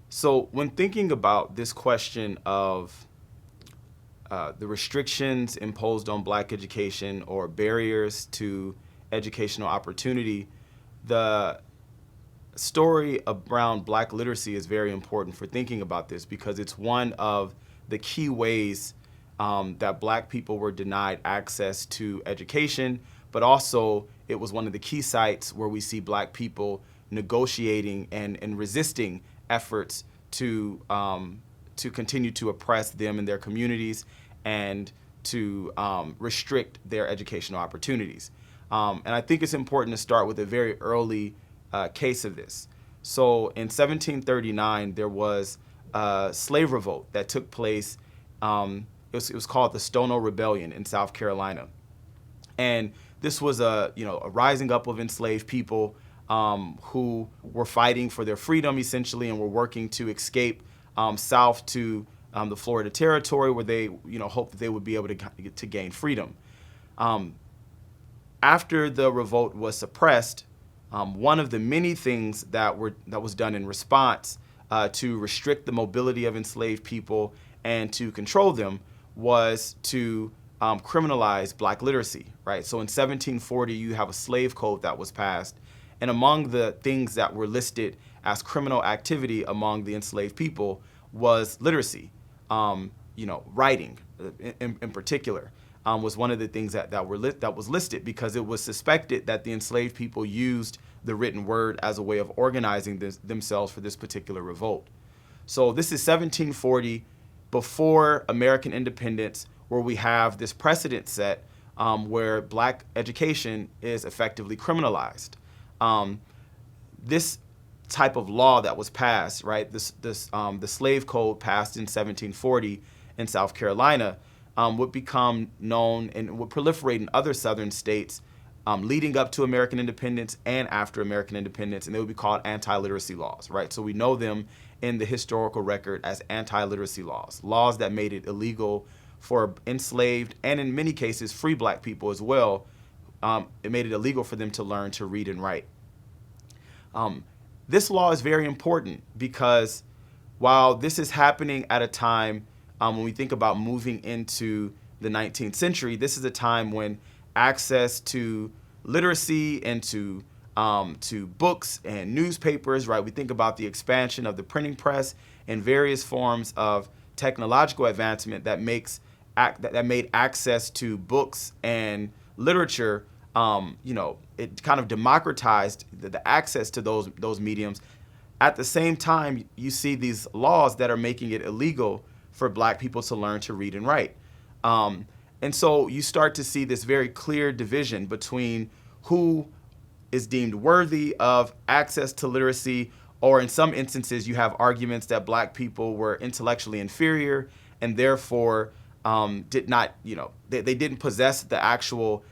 So when thinking about this question of the restrictions imposed on black education or barriers to educational opportunity, the story around black literacy is very important for thinking about this because it's one of the key ways that black people were denied access to education, but also it was one of the key sites where we see black people negotiating and resisting efforts to continue to oppress them and their communities and to restrict their educational opportunities. And I think it's important to start with a very early case of this. So in 1739, there was a slave revolt that took place. It was called the Stono Rebellion in South Carolina. And this was a rising up of enslaved people who were fighting for their freedom essentially and were working to escape south to the Florida Territory where they hoped that they would be able to gain freedom. After the revolt was suppressed, one of the many things that was done in response to restrict the mobility of enslaved people and to control them was to criminalize black literacy, right? So in 1740, you have a slave code that was passed, and among the things that were listed as criminal activity among the enslaved people was literacy. Writing in particular was one of the things that was listed because it was suspected that the enslaved people used the written word as a way of organizing themselves for this particular revolt. So this is 1740, before American independence, where we have this precedent set where black education is effectively criminalized. This type of law that was passed, right? The slave code passed in 1740 in South Carolina would become known and would proliferate in other southern states leading up to American independence and after American independence, and they would be called anti-literacy laws, right? So we know them in the historical record as anti-literacy laws, laws that made it illegal for enslaved and in many cases free black people as well. It made it illegal for them to learn to read and write. This law is very important because while this is happening at a time when we think about moving into the 19th century, this is a time when access to literacy and to books and newspapers, right? We think about the expansion of the printing press and various forms of technological advancement that made access to books and literature. It kind of democratized the access to those mediums. At the same time, you see these laws that are making it illegal for black people to learn to read and write. And so you start to see this very clear division between who is deemed worthy of access to literacy, or in some instances, you have arguments that black people were intellectually inferior and therefore did not, they didn't possess the actual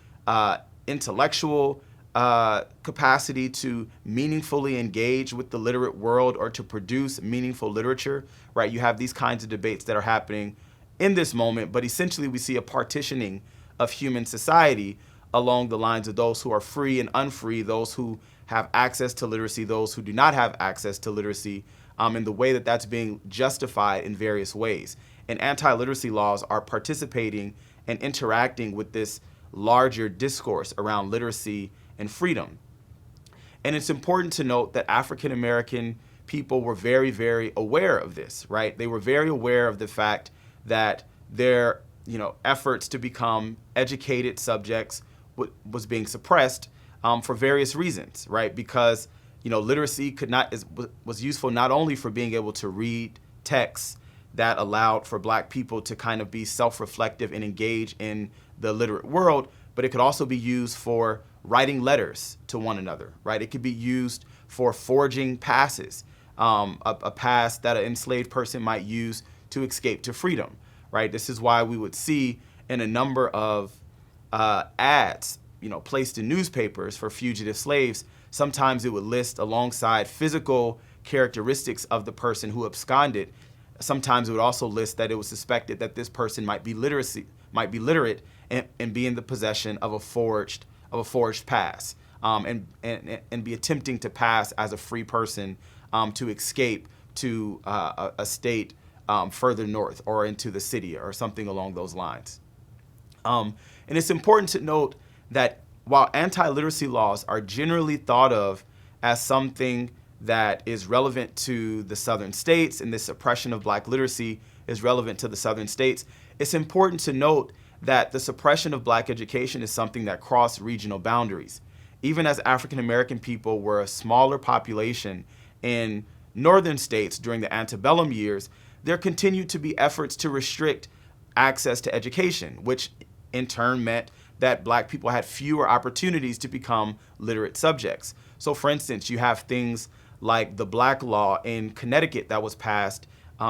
intellectual capacity to meaningfully engage with the literate world or to produce meaningful literature, right? You have these kinds of debates that are happening in this moment, but essentially we see a partitioning of human society along the lines of those who are free and unfree, those who have access to literacy, those who do not have access to literacy, and the way that that's being justified in various ways. And anti-literacy laws are participating and interacting with this larger discourse around literacy and freedom. And it's important to note that African American people were very, very aware of this, right? They were very aware of the fact that their, efforts to become educated subjects was being suppressed for various reasons, right? Because, literacy was useful not only for being able to read texts that allowed for black people to kind of be self-reflective and engage in the literate world, but it could also be used for writing letters to one another, right? It could be used for forging passes, a pass that an enslaved person might use to escape to freedom, right? This is why we would see in a number of ads, placed in newspapers for fugitive slaves, sometimes it would list alongside physical characteristics of the person who absconded. Sometimes it would also list that it was suspected that this person might be literate and be in the possession of a forged pass, and be attempting to pass as a free person to escape to a state further north or into the city or something along those lines. And it's important to note that while anti-literacy laws are generally thought of as something that is relevant to the southern states, and the suppression of black literacy is relevant to the southern states, it's important to note that the suppression of black education is something that crossed regional boundaries. Even as African American people were a smaller population in northern states during the antebellum years, there continued to be efforts to restrict access to education, which in turn meant that black people had fewer opportunities to become literate subjects. So for instance, you have things like the Black Law in Connecticut that was passed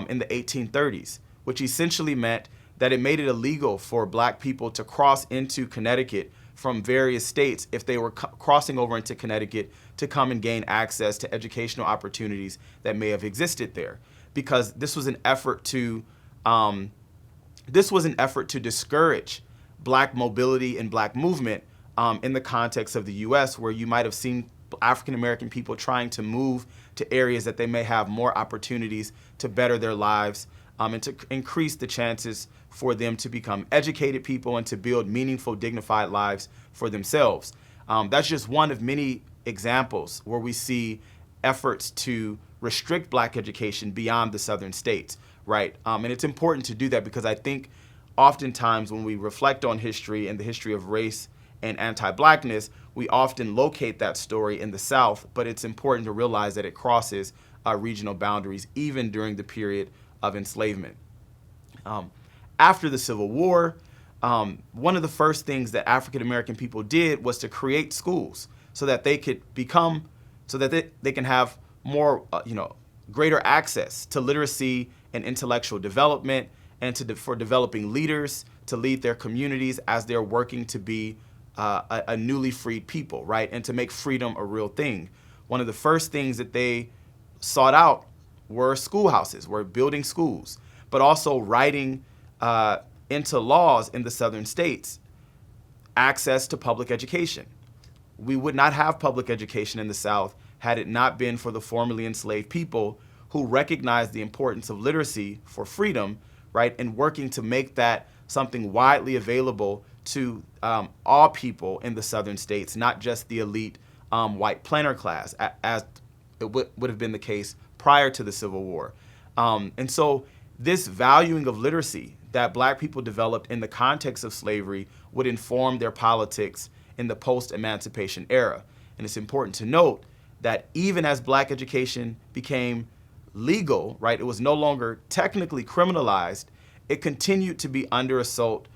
in the 1830s, which essentially meant that it made it illegal for black people to cross into Connecticut from various states if they were crossing over into Connecticut to come and gain access to educational opportunities that may have existed there, because this was an effort to discourage black mobility and black movement in the context of the U.S., where you might have seen African American people trying to move to areas that they may have more opportunities to better their lives and to increase the chances for them to become educated people and to build meaningful, dignified lives for themselves. That's just one of many examples where we see efforts to restrict black education beyond the southern states, right? And it's important to do that because I think oftentimes when we reflect on history and the history of race and anti-blackness, we often locate that story in the South, but it's important to realize that it crosses regional boundaries even during the period of enslavement. After the Civil War, one of the first things that African American people did was to create schools so that they could become, so that they can have more, greater access to literacy and intellectual development, and for developing leaders to lead their communities as they're working to be a newly freed people, right? And to make freedom a real thing. One of the first things that they sought out were schoolhouses, were building schools, but also writing into laws in the southern states access to public education. We would not have public education in the South had it not been for the formerly enslaved people who recognized the importance of literacy for freedom, right, and working to make that something widely available to all people in the southern states, not just the elite white planter class, as it would have been the case prior to the Civil War. And so this valuing of literacy that black people developed in the context of slavery would inform their politics in the post-emancipation era. And it's important to note that even as black education became legal, right, it was no longer technically criminalized, it continued to be under assault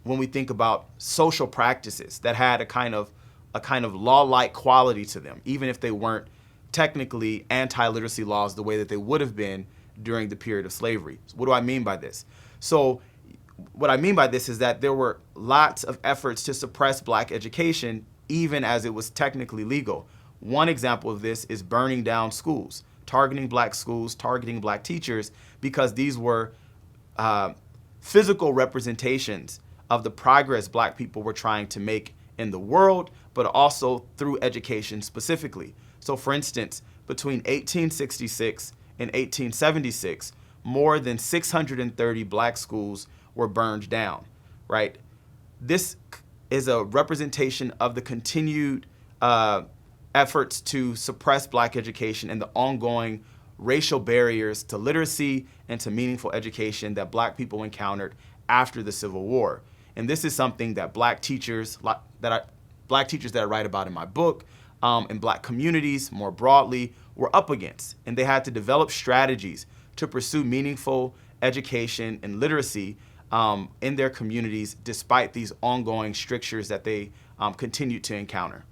when we think about social practices that had a kind of law-like quality to them, even if they weren't technically anti-literacy laws the way that they would have been during the period of slavery. So what do I mean by this? So what I mean by this is that there were lots of efforts to suppress black education even as it was technically legal. One example of this is burning down schools, targeting black schools, targeting black teachers, because these were physical representations of the progress black people were trying to make in the world, but also through education specifically. So for instance, between 1866 and 1876, more than 630 black schools were burned down, right? This is a representation of the continued efforts to suppress black education and the ongoing racial barriers to literacy and to meaningful education that black people encountered after the Civil War. And this is something that black teachers that I write about in my book, and black communities more broadly were up against. And they had to develop strategies to pursue meaningful education and literacy in their communities despite these ongoing strictures that they continued to encounter.